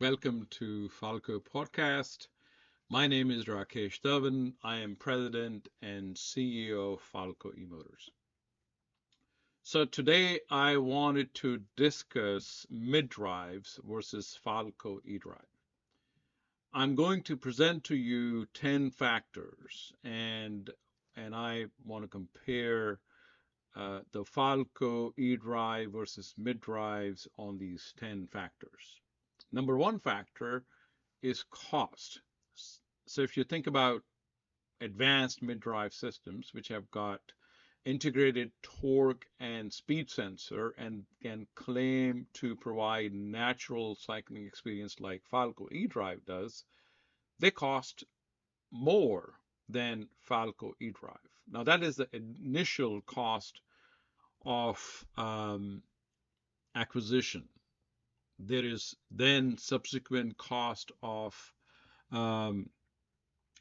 Welcome to Falco Podcast. My name is Rakesh Dhawan. I am President and CEO of Falco eMotors. So today I wanted to discuss mid-drives versus Falco eDrive. I'm going to present to you 10 factors and I want to compare the Falco eDrive versus mid-drives on these 10 factors. Number one factor is cost. So if you think about advanced mid-drive systems, which have got integrated torque and speed sensor and can claim to provide natural cycling experience like Falco eDrive does, they cost more than Falco eDrive. Now that is the initial cost of acquisition. There is then subsequent cost of um,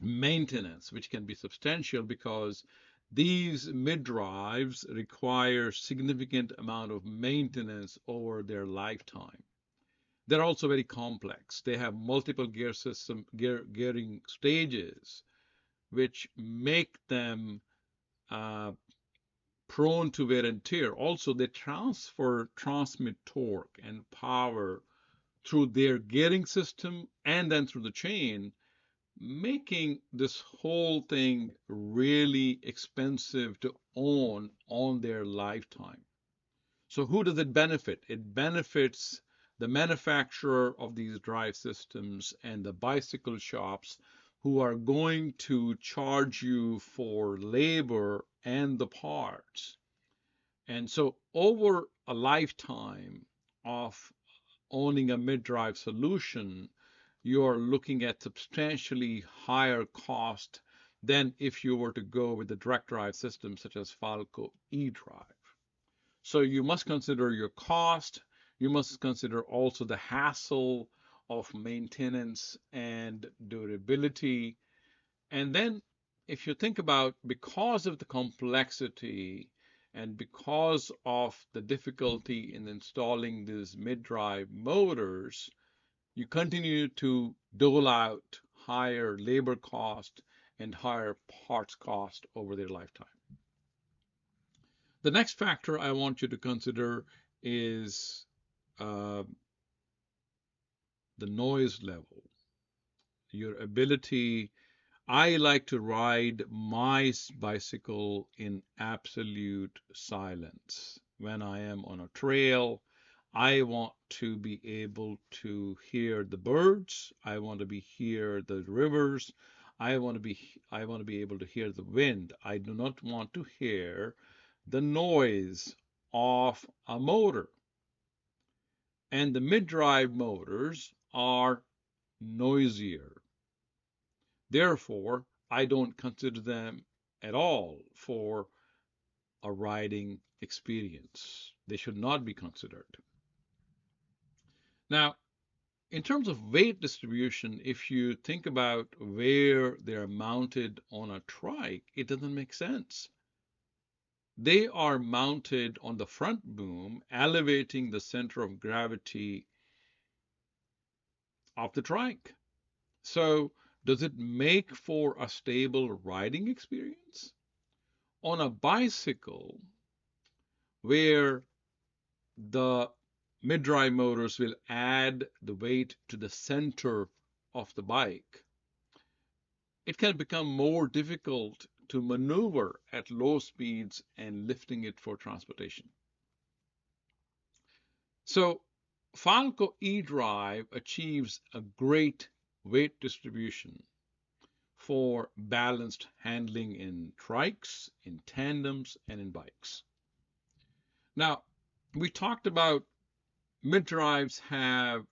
maintenance, which can be substantial because these mid-drives require significant amount of maintenance over their lifetime. They're also very complex. They have multiple gearing stages, which make them uh, prone to wear and tear. Also, they transmit torque and power through their gearing system and then through the chain, making this whole thing really expensive to own on their lifetime. So who does it benefit? It benefits the manufacturer of these drive systems and the bicycle shops who are going to charge you for labor and the parts. And so over a lifetime of owning a mid-drive solution, you're looking at substantially higher cost than if you were to go with a direct drive system such as Falco eDrive. So you must consider your cost. You must consider also the hassle of maintenance and durability. And then if you think about because of the complexity and because of the difficulty in installing these mid-drive motors, you continue to dole out higher labor cost and higher parts cost over their lifetime. The next factor I want you to consider is uh, the noise level, your ability. I like to ride my bicycle in absolute silence. When I am on a trail, I want to be able to hear the birds. I want to be hear the rivers. I want to be able to hear the wind. I do not want to hear the noise of a motor. And the mid-drive motors are noisier. Therefore, I don't consider them at all for a riding experience. They should not be considered. Now, in terms of weight distribution, if you think about where they're mounted on a trike, it doesn't make sense. They are mounted on the front boom, elevating the center of gravity of the trike. So, does it make for a stable riding experience? On a bicycle, where the mid-drive motors will add the weight to the center of the bike, it can become more difficult to maneuver at low speeds and lifting it for transportation. So Falco eDrive achieves a great weight distribution for balanced handling in trikes, in tandems, and in bikes. Now, we talked about mid-drives have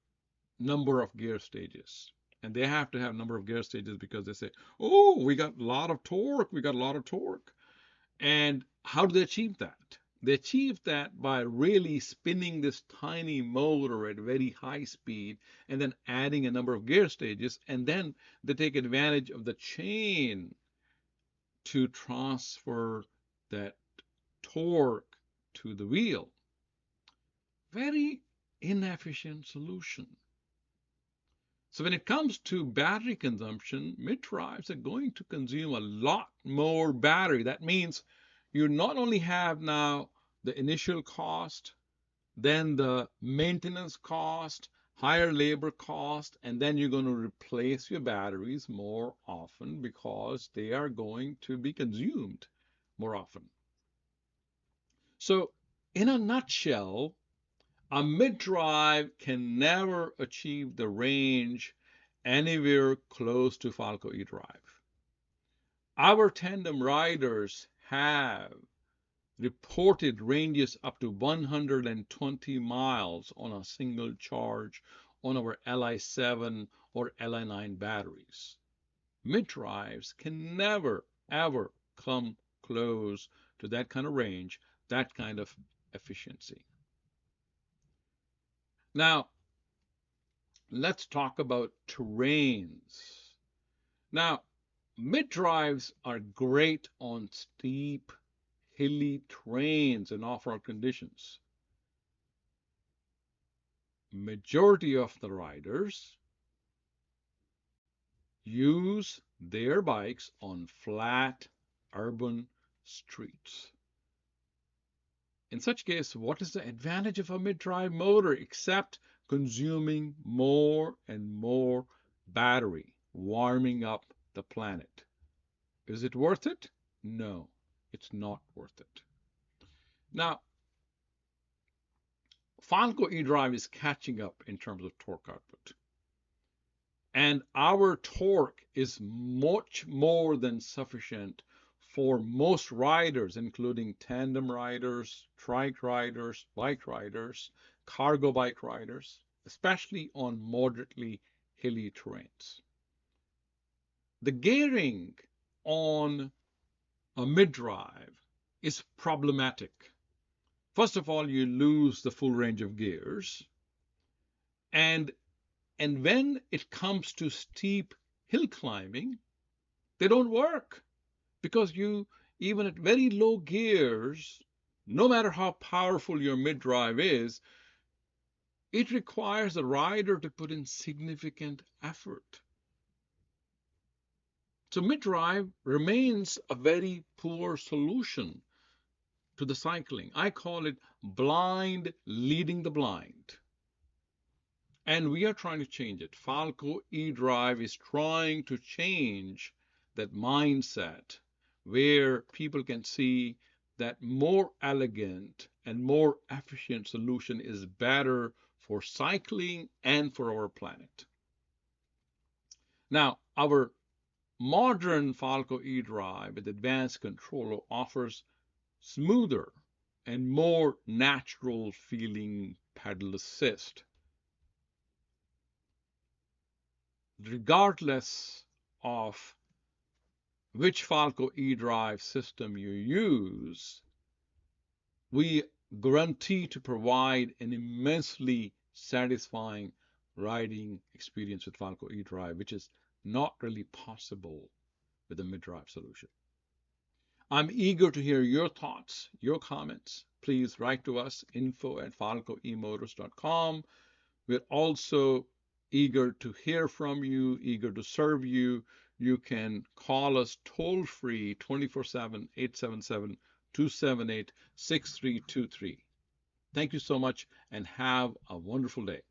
number of gear stages. And they have to have number of gear stages because they say, oh, we got a lot of torque, we got a lot of torque. And how do they achieve that? They achieve that by really spinning this tiny motor at very high speed and then adding a number of gear stages. And then they take advantage of the chain to transfer that torque to the wheel. Very inefficient solution. So when it comes to battery consumption, mid-drives are going to consume a lot more battery. That means you not only have now the initial cost, then the maintenance cost, higher labor cost, and then you're going to replace your batteries more often because they are going to be consumed more often. So, in a nutshell, a mid-drive can never achieve the range anywhere close to Falco eDrive. Our tandem riders have reported ranges up to 120 miles on a single charge on our Li7 or Li9 batteries. Mid-drives can never, ever come close to that kind of range, that kind of efficiency. Now, let's talk about terrains. Now, mid-drives are great on steep, hilly terrains and off-road conditions. Majority of the riders use their bikes on flat urban streets. In such case, what is the advantage of a mid-drive motor except consuming more and more battery, warming up the planet? Is it worth it? No, it's not worth it. Now, Falco eDrive is catching up in terms of torque output. And our torque is much more than sufficient for most riders, including tandem riders, trike riders, bike riders, cargo bike riders, especially on moderately hilly terrains. The gearing on a mid-drive is problematic. First of all, you lose the full range of gears. And when it comes to steep hill climbing, they don't work because you, even at very low gears, no matter how powerful your mid-drive is, it requires the rider to put in significant effort. So mid-drive remains a very poor solution to the cycling. I call it blind leading the blind. And we are trying to change it. Falco eDrive is trying to change that mindset where people can see that more elegant and more efficient solution is better for cycling and for our planet. Now, our modern Falco eDrive with advanced controller offers smoother and more natural feeling pedal assist. Regardless of which Falco eDrive system you use, we guarantee to provide an immensely satisfying riding experience with Falco eDrive, which is not really possible with a mid-drive solution. I'm eager to hear your thoughts, your comments. Please write to us, info@falcoemotors.com. We're also eager to hear from you, eager to serve you. You can call us toll free 24/7, 877-278-6323. Thank you so much and have a wonderful day.